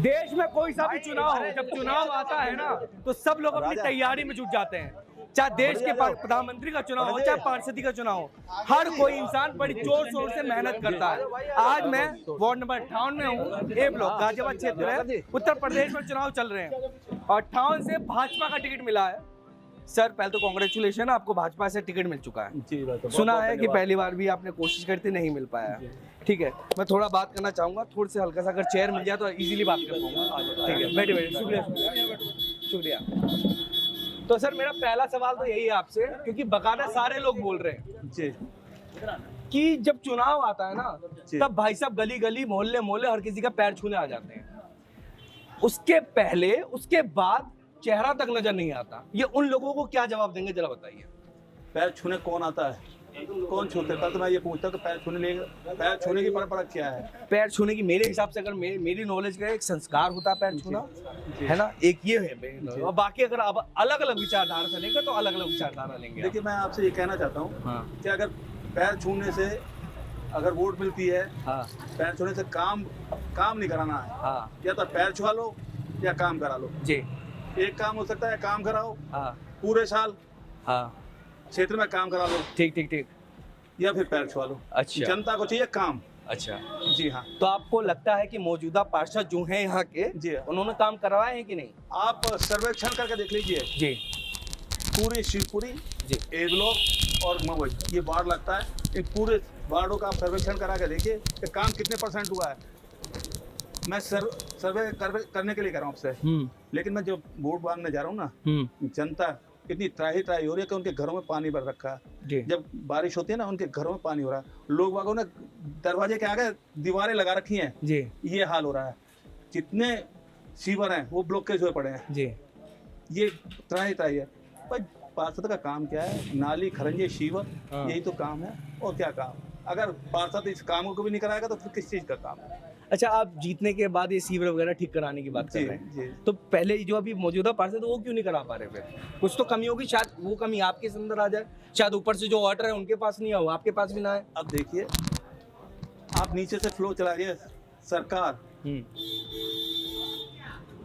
देश में कोई सा भी चुनाव हो, जब चुनाव आता है ना तो सब लोग अपनी तैयारी में जुट जाते हैं। चाहे देश के प्रधानमंत्री का चुनाव हो, चाहे पार्षदी का चुनाव हो, हर कोई इंसान बड़ी जोर शोर से मेहनत करता है। आज मैं वार्ड नंबर 58 में हूँ, ए ब्लॉक गाजियाबाद क्षेत्र है, उत्तर प्रदेश में चुनाव चल रहे हैं और 58 से भाजपा का टिकट मिला है। सर पहले तो कांग्रेचुलेशन, आपको भाजपा से टिकट मिल चुका है। सुना है कि पहली बार भी आपने कोशिश करती नहीं मिल पाया। ठीक है, मैं थोड़ा बात करना चाहूंगा, थोड़े से हल्का सा अगर चेयर मिल जाए तो इजीली बात कर पाऊंगा। ठीक है, बैठे बैठे, शुक्रिया। तो सर मेरा पहला सवाल तो यही है आपसे, क्योंकि बकायदा सारे लोग बोल रहे हैं जी कि जब चुनाव आता है ना तब भाई साहब गली गली मोहल्ले मोहल्ले हर किसी का पैर छूने आ जाते हैं। उसके पहले उसके बाद चेहरा तक नजर नहीं आता। ये उन लोगों को क्या जवाब देंगे, जरा बताइए। पैर छूने कौन आता है, कौन छूते? कल तो मैं ये पूछता कि पैर छूने की परंपरा क्या है? पैर छूने की मेरे हिसाब से, अगर मेरी नॉलेज का एक संस्कार होता है पैर छूना, है ना, एक ये है। और बाकी अगर आप अलग अलग विचारधारा से लेंगे तो अलग अलग विचारधारा लेंगे। देखिए मैं आपसे ये कहना चाहता हूँ कि अगर पैर छूने से अगर वोट मिलती है, पैर छूने से काम नहीं कराना है, या तो पैर छुआ लो या काम करा लो जी। एक काम हो सकता है, काम कराओ पूरे साल, क्षेत्र में काम करा लो, ठीक ठीक ठीक, या फिर पैर छुआ लो। अच्छा, जनता को चाहिए काम। अच्छा जी हाँ। तो आपको लगता है कि मौजूदा पार्षद जो हैं यहाँ के जी, उन्होंने काम करवाए हैं कि नहीं? आप सर्वेक्षण करके देख लीजिए जी। पूरी शिवपुरी जी, ए ब्लॉक और मवई, ये वार्ड लगता है, इन पूरे वार्डों का आप सर्वेक्षण करा के देखिए कि काम कितने % हुआ है। मैं सर्वे करने के लिए कर रहा हूँ आपसे, लेकिन मैं जब वोट मांगने जा रहा हूँ ना, जनता इतनी त्राही हो रही है कि उनके घरों में पानी भर रखा है। जब बारिश होती है ना, उनके घरों में पानी हो रहा है, लोग बागों ने दरवाजे के आगे दीवारें लगा रखी हैं जी। ये हाल हो रहा है, जितने सीवर हैं वो ब्लॉकेज हुए पड़े हैं जी। ये त्राही है। भाई पार्षद का काम क्या है? नाली, खरंजे, सीवर, यही तो काम है, और क्या काम? अगर पार्षद इस कामों को भी नहीं कराएगा तो फिर किस चीज का काम है? अच्छा, आप जीतने के बाद ये सीवर वगैरह ठीक कराने की बात कर रहे हैं, तो पहले जो अभी मौजूदा पार्षद वो क्यों नहीं करा पा रहे? फिर कुछ तो कमी होगी, शायद वो कमी आपके अंदर आ जाए, शायद ऊपर से जो ऑर्डर है उनके पास नहीं हो, आपके पास भी ना है। अब देखिए, आप नीचे से फ्लो चलाइए। सरकार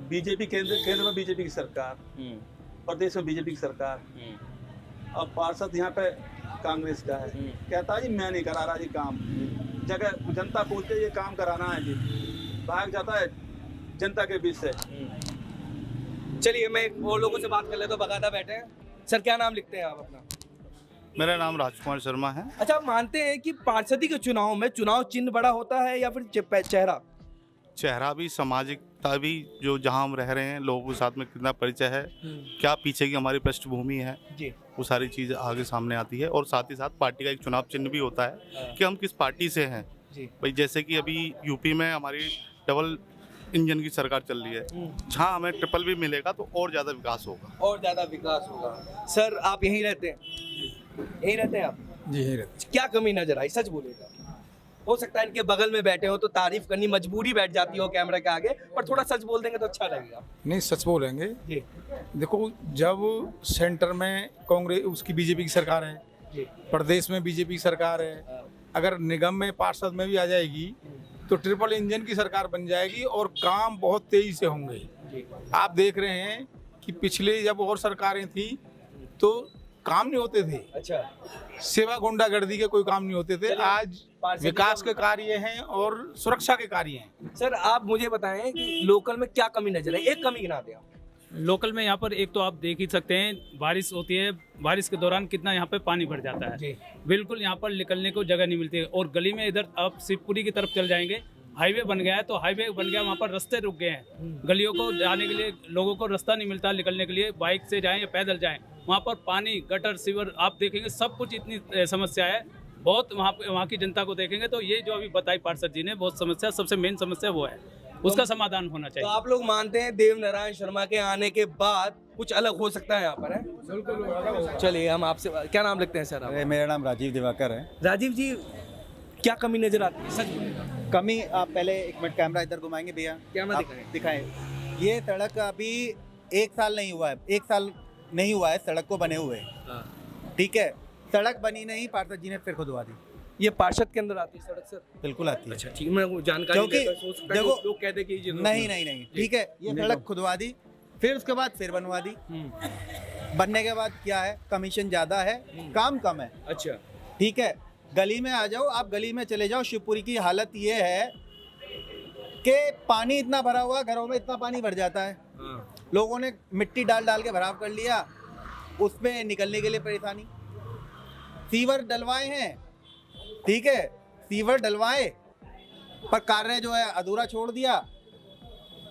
बीजेपी, केंद्र में बीजेपी की सरकार, प्रदेश में बीजेपी की सरकार, अब पार्षद यहाँ पे कांग्रेस का है, कहता है जी मैं नहीं करा रहा जी काम। जगह जनता पूछते ये काम कराना है जी, भाग जाता है जनता के बीच से। चलिए मैं और लोगों से बात कर लेता हूं, बकायदा बैठे हैं। सर क्या नाम लिखते हैं आप अपना? मेरा नाम राजकुमार शर्मा है। अच्छा, आप मानते हैं कि पार्षदी के चुनाव में चुनाव चिन्ह बड़ा होता है या फिर चेहरा? चेहरा भी, सामाजिकता भी, जो जहाँ हम रह रहे हैं लोगों के साथ में कितना परिचय है, क्या पीछे की हमारी पृष्ठभूमि है जी, वो सारी चीज़ आगे सामने आती है। और साथ ही साथ पार्टी का एक चुनाव चिन्ह भी होता है कि हम किस पार्टी से हैं जी। भाई जैसे कि अभी यूपी में हमारी डबल इंजन की सरकार चल रही है, जहाँ हमें ट्रिपल भी मिलेगा तो और ज़्यादा विकास होगा, और ज़्यादा विकास होगा। सर आप यहीं रहते हैं? यहीं रहते हैं आप जी? यहीं रहते। क्या कमी नजर आई, सच बोलेगा? हो सकता है इनके बगल में बैठे हो तो तारीफ करनी मजबूरी बैठ जाती हो कैमरे के आगे, पर थोड़ा सच बोल देंगे तो अच्छा लगेगा। नहीं, सच बोलेंगे जी। देखो, जब सेंटर में कांग्रेस, उसकी बीजेपी की सरकार है जी, प्रदेश में बीजेपी की सरकार है, अगर निगम में पार्षद में भी आ जाएगी तो ट्रिपल इंजन की सरकार बन जाएगी और काम बहुत तेजी से होंगे। आप देख रहे हैं कि पिछले जब और सरकारें थी तो काम नहीं होते थे। अच्छा, सेवा गुंडागर्दी के कोई काम नहीं होते थे। आज विकास के कार्य हैं और सुरक्षा के कार्य हैं। सर आप मुझे बताएं कि लोकल में क्या कमी नजर है, एक कमी गिना दें आप। लोकल में यहाँ पर एक तो आप देख ही सकते हैं, बारिश होती है, बारिश के दौरान कितना यहाँ पे पानी भर जाता है, बिल्कुल यहाँ पर निकलने को जगह नहीं मिलती है। और गली में इधर आप शिवपुरी की तरफ चल जाएंगे, हाईवे बन गया है, तो हाईवे बन गया, वहाँ पर रास्ते रुक गए हैं, गलियों को जाने के लिए लोगों को रास्ता नहीं मिलता निकलने के लिए, बाइक से जाएं या पैदल जाएं। वहाँ पर पानी, गटर, सीवर आप देखेंगे, सब कुछ इतनी समस्या है बहुत। वहाँ की जनता को देखेंगे तो ये जो अभी बताई पार्षद जी ने, बहुत समस्या, सबसे मेन समस्या वो है, उसका समाधान होना चाहिए। तो आप लोग मानते हैं देव नारायण शर्मा के आने के बाद कुछ अलग हो सकता है यहाँ पर? है बिल्कुल। चलिए हम आपसे, क्या नाम लिखते हैं सर आप? मेरा नाम राजीव दिवाकर है। राजीव जी, क्या कमी नजर आती है, सच बोलिएगा? कमी, आप पहले एक मिनट कैमरा इधर घुमाएंगे भैया, कैमरा दिखाएं। ये सड़क अभी 1 साल नहीं हुआ है, 1 साल नहीं हुआ है सड़क को बने हुए, ठीक है। सड़क बनी नहीं, पार्षद जी ने फिर खुदवा दी। ये पार्षद के अंदर आती है सड़क सर? बिल्कुल आती है। अच्छा ठीक है, मैं वो जानकारी क्योंकि लेकर सोच सकता हूं देखो, कि लोग कहते हैं कि ये नहीं, ठीक है, ये सड़क खुदवा दी, फिर उसके बाद फिर बनवा दी। बनने के बाद क्या है, कमीशन ज्यादा है, काम कम है। अच्छा ठीक है, गली में आ जाओ, आप गली में चले जाओ, शिवपुरी की हालत ये है कि पानी इतना भरा हुआ, घरों में इतना पानी भर जाता है, लोगों ने मिट्टी डाल डाल के भराव कर लिया, उसमें निकलने के लिए परेशानी। सीवर डलवाए हैं, ठीक है, सीवर डलवाए, पर कार्य जो है अधूरा छोड़ दिया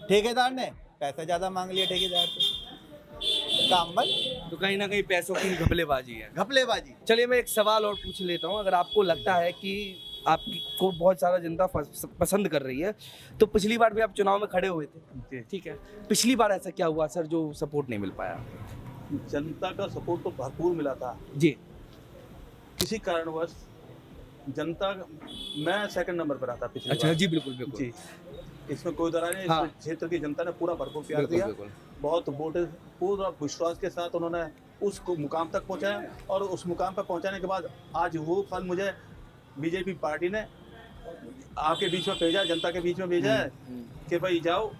ठेकेदार ने, पैसा ज्यादा मांग लिया ठेकेदार से, काम बंद। तो कहीं ना कहीं पैसों की घपलेबाजी है। घपलेबाजी। चलिए मैं एक सवाल और पूछ लेता हूँ, अगर आपको लगता है कि आपको बहुत सारा जनता पसंद कर रही है, तो पिछली बार भी आप चुनाव में खड़े हुए थे, ठीक है, पिछली बार ऐसा क्या हुआ सर जो सपोर्ट नहीं मिल पाया? जनता का सपोर्ट तो भरपूर मिला था जी। किसी कारणवश जनता, मैं सेकंड नंबर पर आता पिछली अच्छा बार। जी, बिल्कुल बिल्कुल जी, इसमें कोई दरार नहीं। हाँ। इस क्षेत्र की जनता ने पूरा भरपूर प्यार बिल्कुल, दिया, बिल्कुल। बहुत वोट, पूरा विश्वास के साथ उन्होंने उस मुकाम तक पहुंचाया, और उस मुकाम पर पहुंचाने के बाद आज वो फल मुझे बीजेपी पार्टी ने आपके बीच में भेजा, जनता के बीच में भेजा है कि भाई जाओ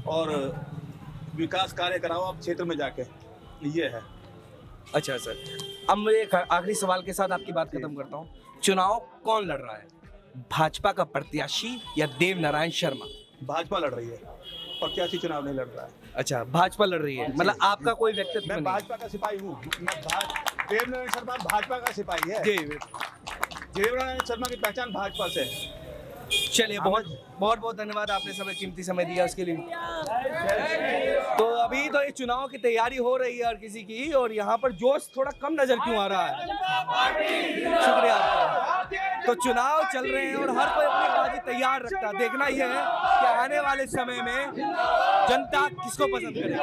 और विकास कार्य कराओ आप क्षेत्र में जाके, ये है। अच्छा सर, अब मैं एक आखिरी सवाल के साथ आपकी बात खत्म करता हूँ। चुनाव कौन लड़ रहा है, भाजपा का प्रत्याशी या देव नारायण शर्मा? भाजपा लड़ रही है, प्रत्याशी चुनाव नहीं लड़ रहा है। अच्छा, भाजपा लड़ रही है, मतलब आपका कोई व्यक्तित्व मैं नहीं? भाजपा का सिपाही हूँ। देव नारायण शर्मा भाजपा का सिपाही है। जी, देव नारायण शर्मा की पहचान भाजपा से है। चलिए बहुत बहुत धन्यवाद, आपने समय कीमती समय दिया उसके लिए। तो अभी तो ये चुनाव की तैयारी हो रही है हर किसी की, और यहाँ पर जोश थोड़ा कम नजर क्यों आ रहा है? शुक्रिया आपका। तो चुनाव चल रहे हैं और हर कोई अपनी बाजी तैयार रखता है। देखना यह है कि आने वाले समय में जनता किसको पसंद करेगी।